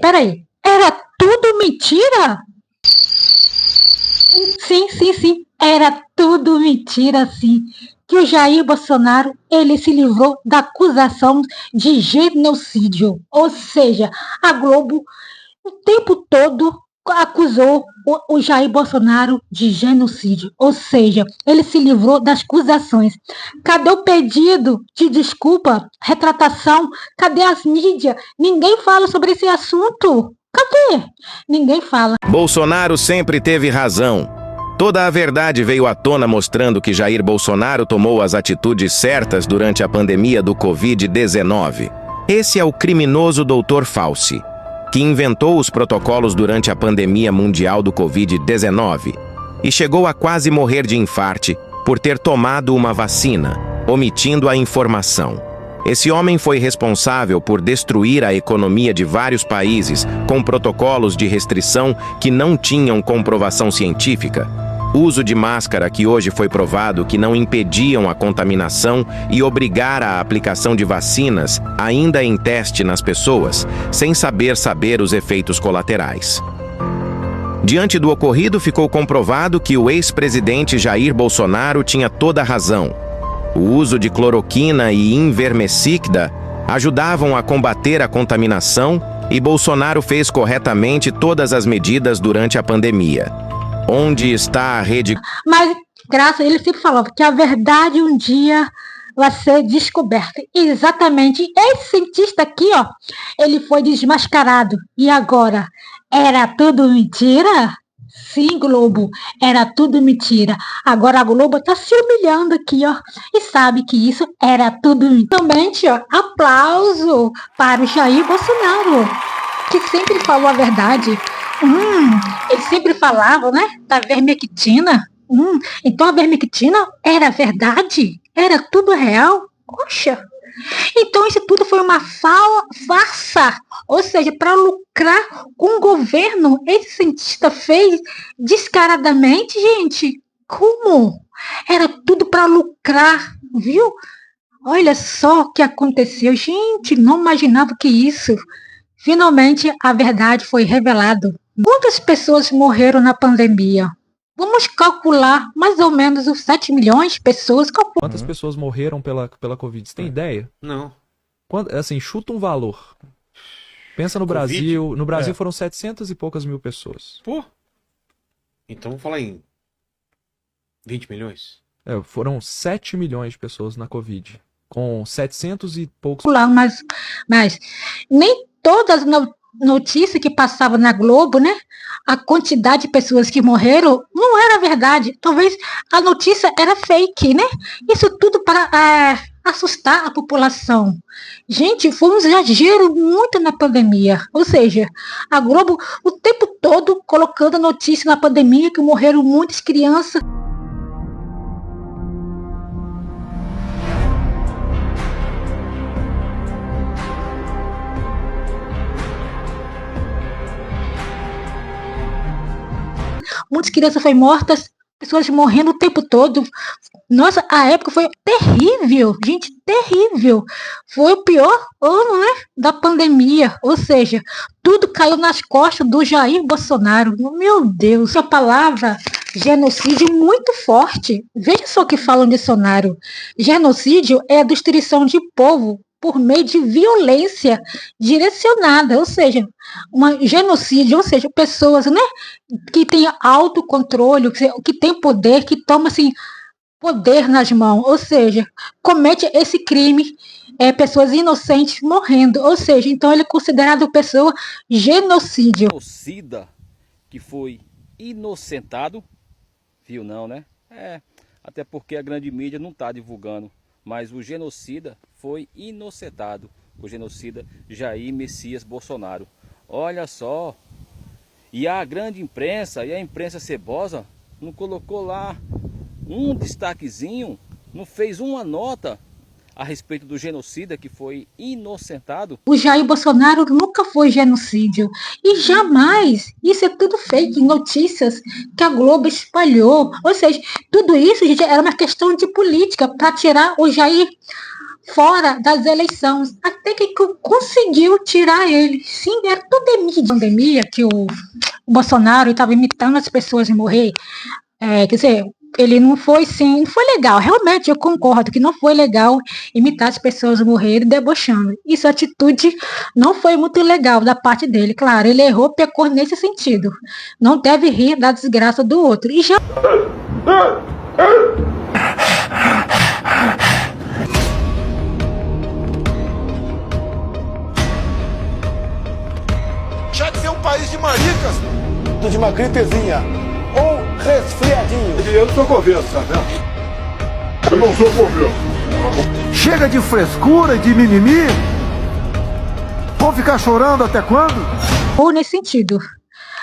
Peraí, era tudo mentira? Sim, era tudo mentira, sim. Que o Jair Bolsonaro, ele se livrou da acusação de genocídio. Ou seja, a Globo o tempo todo acusou o Jair Bolsonaro de genocídio, ou seja, ele se livrou das acusações. Cadê o pedido de desculpa, retratação? Cadê as mídias? Ninguém fala sobre esse assunto. Cadê? Ninguém fala. Bolsonaro sempre teve razão. Toda a verdade veio à tona mostrando que Jair Bolsonaro tomou as atitudes certas durante a pandemia do Covid-19. Esse é o criminoso Dr. Fauci, que inventou os protocolos durante a pandemia mundial do Covid-19 e chegou a quase morrer de infarte por ter tomado uma vacina, omitindo a informação. Esse homem foi responsável por destruir a economia de vários países com protocolos de restrição que não tinham comprovação científica, uso de máscara que hoje foi provado que não impediam a contaminação e obrigar a aplicação de vacinas ainda em teste nas pessoas, sem saber os efeitos colaterais. Diante do ocorrido, ficou comprovado que o ex-presidente Jair Bolsonaro tinha toda a razão. O uso de cloroquina e invermectina ajudavam a combater a contaminação e Bolsonaro fez corretamente todas as medidas durante a pandemia. Onde está a rede? Mas, graças, ele sempre falava que a verdade um dia vai ser descoberta. Exatamente. Esse cientista aqui, ó, ele foi desmascarado. E agora? Era tudo mentira? Sim, Globo, era tudo mentira. Agora a Globo tá se humilhando aqui, ó, e sabe que isso era tudo mentira. Também, ó, aplauso para o Jair Bolsonaro, que sempre falou a verdade. Ele sempre falava, né, da vermectina. Então a vermectina era verdade? Era tudo real? Poxa! Então isso tudo foi uma farsa, ou seja, para lucrar com o governo. Esse cientista fez descaradamente, gente. Como? Era tudo para lucrar, viu? Olha só o que aconteceu. Gente, não imaginava que isso. Finalmente a verdade foi revelada. Quantas pessoas morreram na pandemia? Vamos calcular mais ou menos os 7 milhões de pessoas. Quantas pessoas morreram pela Covid? Você tem ideia? Não. Assim, chuta um valor. Pensa no Covid? Brasil. No Brasil foram 700 e poucas mil pessoas. Pô. Então vamos falar em 20 milhões? Foram 7 milhões de pessoas na Covid. Com 700 e poucos... Mas nem todas as notícias que passavam na Globo, né? A quantidade de pessoas que morreram não era verdade. Talvez a notícia era fake, né? Isso tudo para assustar a população. Gente, foi um exagero muito na pandemia. Ou seja, a Globo o tempo todo colocando notícia na pandemia que morreram muitas crianças. Muitas crianças foram mortas, pessoas morrendo o tempo todo. Nossa, a época foi terrível, gente, terrível. Foi o pior ano, né, da pandemia. Ou seja, tudo caiu nas costas do Jair Bolsonaro. Meu Deus, a palavra genocídio muito forte. Veja só o que fala no dicionário. Genocídio é a destruição de povo por meio de violência direcionada, ou seja, genocídio, ou seja, pessoas, né, que têm autocontrole, que têm poder, que tomam assim, poder nas mãos, ou seja, comete esse crime, pessoas inocentes morrendo, ou seja, então ele é considerado pessoa genocídio. Genocida que foi inocentado, viu não, né? Até porque a grande mídia não está divulgando. Mas o genocida foi inocentado, o genocida Jair Messias Bolsonaro. Olha só, e a grande imprensa, e a imprensa cebosa, não colocou lá um destaquezinho, não fez uma nota a respeito do genocida que foi inocentado. O Jair Bolsonaro nunca foi genocídio. E jamais. Isso é tudo fake, notícias que a Globo espalhou. Ou seja, tudo isso, gente, era uma questão de política para tirar o Jair fora das eleições, até que conseguiu tirar ele. Sim, era tudo mídia. Pandemia, que o Bolsonaro estava imitando as pessoas em morrer. Quer dizer, ele não foi sim, não foi legal. Realmente, eu concordo que não foi legal imitar as pessoas morrerem debochando. Essa atitude não foi muito legal da parte dele. Claro, ele errou, pecou nesse sentido. Não deve rir da desgraça do outro. E já... Deixar de ser um país de maricas, de uma gripezinha ou resfriadinho. Eu não sou governo, tá vendo? Eu não sou governo. Chega de frescura e de mimimi. Vão ficar chorando até quando? Ou nesse sentido.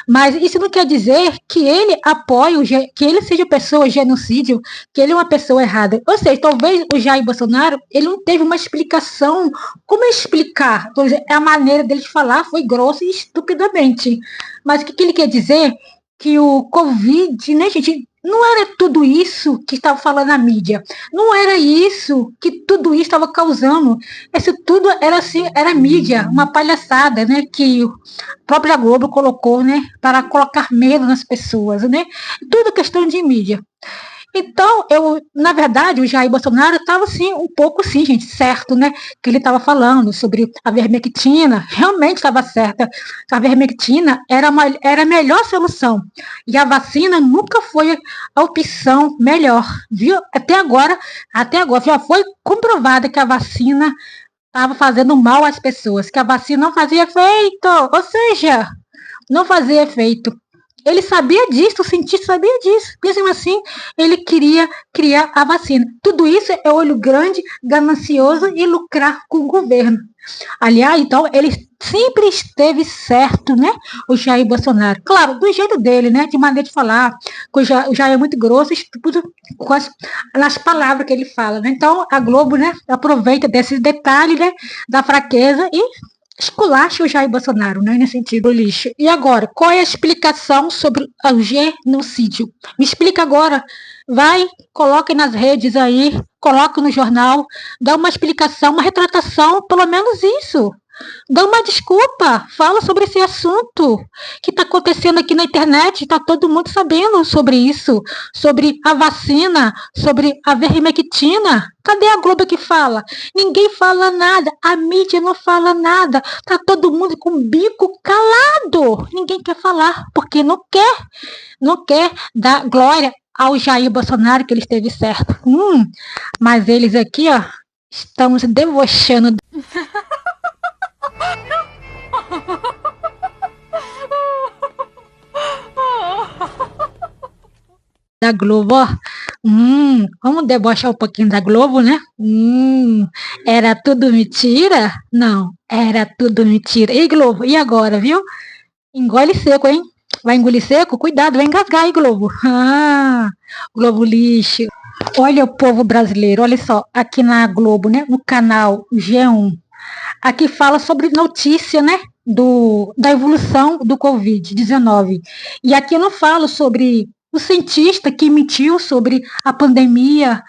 Mas isso não quer dizer que ele apoie, que ele seja pessoa genocídio, que ele é uma pessoa errada. Ou seja, talvez o Jair Bolsonaro, ele não teve uma explicação. Como explicar? Por exemplo, a maneira dele falar foi grossa e estupidamente. Mas o que ele quer dizer? Que o Covid, né, gente, não era tudo isso que estava falando na mídia. Não era isso que tudo isso estava causando. Isso tudo era assim, era mídia, uma palhaçada, né, que a própria Globo colocou, né, para colocar medo nas pessoas, né? Tudo questão de mídia. Então, na verdade, o Jair Bolsonaro estava, assim, um pouco, sim, gente, certo, né? Que ele estava falando sobre a vermectina, realmente estava certa. A vermectina era a melhor solução. E a vacina nunca foi a opção melhor, viu? Até agora, já foi comprovada que a vacina estava fazendo mal às pessoas, que a vacina não fazia efeito, ou seja, não fazia efeito. Ele sabia disso, o cientista sabia disso. Mesmo assim, ele queria criar a vacina. Tudo isso é olho grande, ganancioso e lucrar com o governo. Aliás, então, ele sempre esteve certo, né? O Jair Bolsonaro. Claro, do jeito dele, né? De maneira de falar, que o Jair é muito grosso, tudo nas palavras que ele fala, né? Então, a Globo, né, aproveita desses detalhes, né, da fraqueza e esculacha o Jair Bolsonaro, né, nesse sentido, lixo. E agora, qual é a explicação sobre o genocídio? Me explica agora. Vai, coloque nas redes aí, coloque no jornal, dá uma explicação, uma retratação, pelo menos isso. Dá uma desculpa, fala sobre esse assunto que está acontecendo aqui na internet, está todo mundo sabendo sobre isso, sobre a vacina, sobre a vermectina. Cadê a Globo que fala? Ninguém fala nada, a mídia não fala nada, está todo mundo com o bico calado. Ninguém quer falar, porque não quer dar glória ao Jair Bolsonaro, que ele esteve certo. Mas eles aqui, ó, estão se debochando. Da Globo, ó. Vamos debochar um pouquinho da Globo, né? Era tudo mentira? Não, era tudo mentira. E Globo, e agora, viu? Engole seco, hein? Vai engolir seco? Cuidado, vai engasgar aí, Globo. Globo lixo. Olha o povo brasileiro, olha só, aqui na Globo, né? No canal G1. Aqui fala sobre notícia, né, da evolução do Covid-19. E aqui eu não falo sobre o cientista que mentiu sobre a pandemia,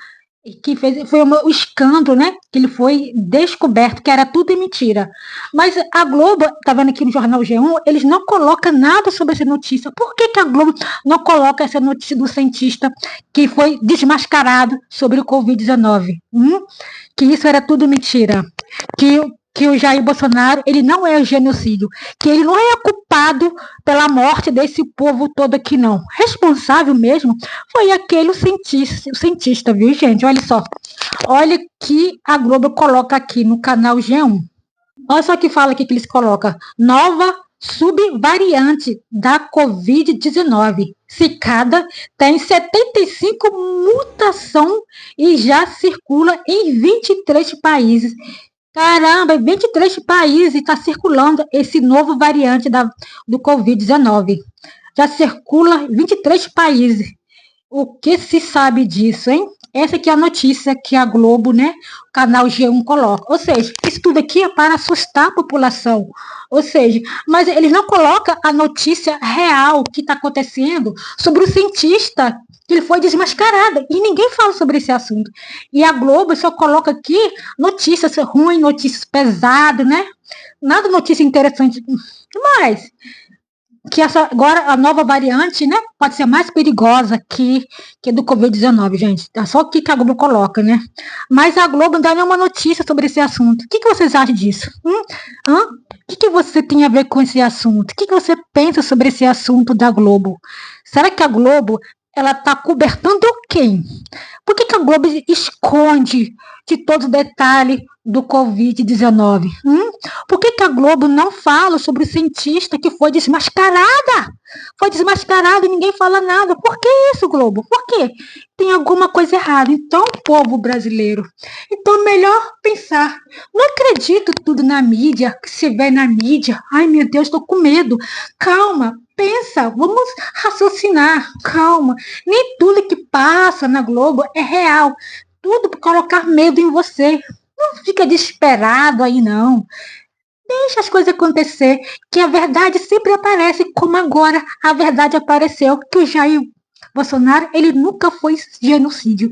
que foi um escândalo, né, que ele foi descoberto, que era tudo mentira. Mas a Globo, tá vendo aqui no jornal G1, eles não colocam nada sobre essa notícia. Por que a Globo não coloca essa notícia do cientista que foi desmascarado sobre o Covid-19? Que isso era tudo mentira. Que o Jair Bolsonaro, ele não é genocídio, que ele não é culpado pela morte desse povo todo aqui, não. Responsável mesmo foi aquele cientista, viu, gente? Olha só. Olha que a Globo coloca aqui no canal G1. Olha só que fala aqui que eles colocam. Nova subvariante da Covid-19. Cicada tem 75 mutação e já circula em 23 países. Caramba, 23 países está circulando esse novo variante do Covid-19. Já circula em 23 países. O que se sabe disso, hein? Essa aqui é a notícia que a Globo, né, o canal G1 coloca. Ou seja, isso tudo aqui é para assustar a população. Ou seja, mas eles não colocam a notícia real que está acontecendo sobre o cientista que ele foi desmascarado. E ninguém fala sobre esse assunto. E a Globo só coloca aqui notícias ruins, notícias pesadas, né? Nada de notícia interessante. Mas que agora a nova variante, né, pode ser mais perigosa que do Covid-19, gente. É só o que a Globo coloca, né? Mas a Globo não dá nenhuma notícia sobre esse assunto. O que vocês acham disso? O que você tem a ver com esse assunto? O que você pensa sobre esse assunto da Globo? Será que a Globo ela está cobertando quem? Por que a Globo esconde de todo detalhe do Covid-19? Por que a Globo não fala sobre o cientista que foi desmascarada? Foi desmascarado e ninguém fala nada. Por que isso, Globo? Por quê? Tem alguma coisa errada. Então, povo brasileiro, então melhor pensar. Não acredito tudo na mídia, que se vê na mídia. Ai, meu Deus, estou com medo. Calma, pensa, vamos raciocinar. Calma. Nem tudo que passa na Globo é real. Tudo para colocar medo em você. Não fica desesperado aí, não. Deixa as coisas acontecer, que a verdade sempre aparece, como agora a verdade apareceu, que o Jair Bolsonaro, ele nunca foi genocídio.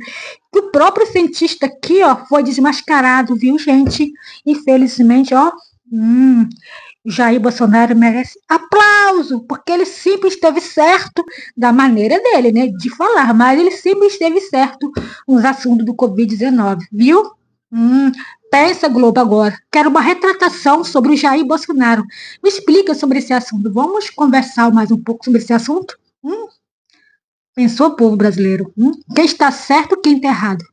Que o próprio cientista aqui, ó, foi desmascarado, viu, gente? Infelizmente, ó, Jair Bolsonaro merece aplauso, porque ele sempre esteve certo da maneira dele, né, de falar, mas ele sempre esteve certo nos assuntos do Covid-19, viu? Pensa, Globo, agora. Quero uma retratação sobre o Jair Bolsonaro. Me explica sobre esse assunto. Vamos conversar mais um pouco sobre esse assunto? Pensou, povo brasileiro? Quem está certo, quem está errado?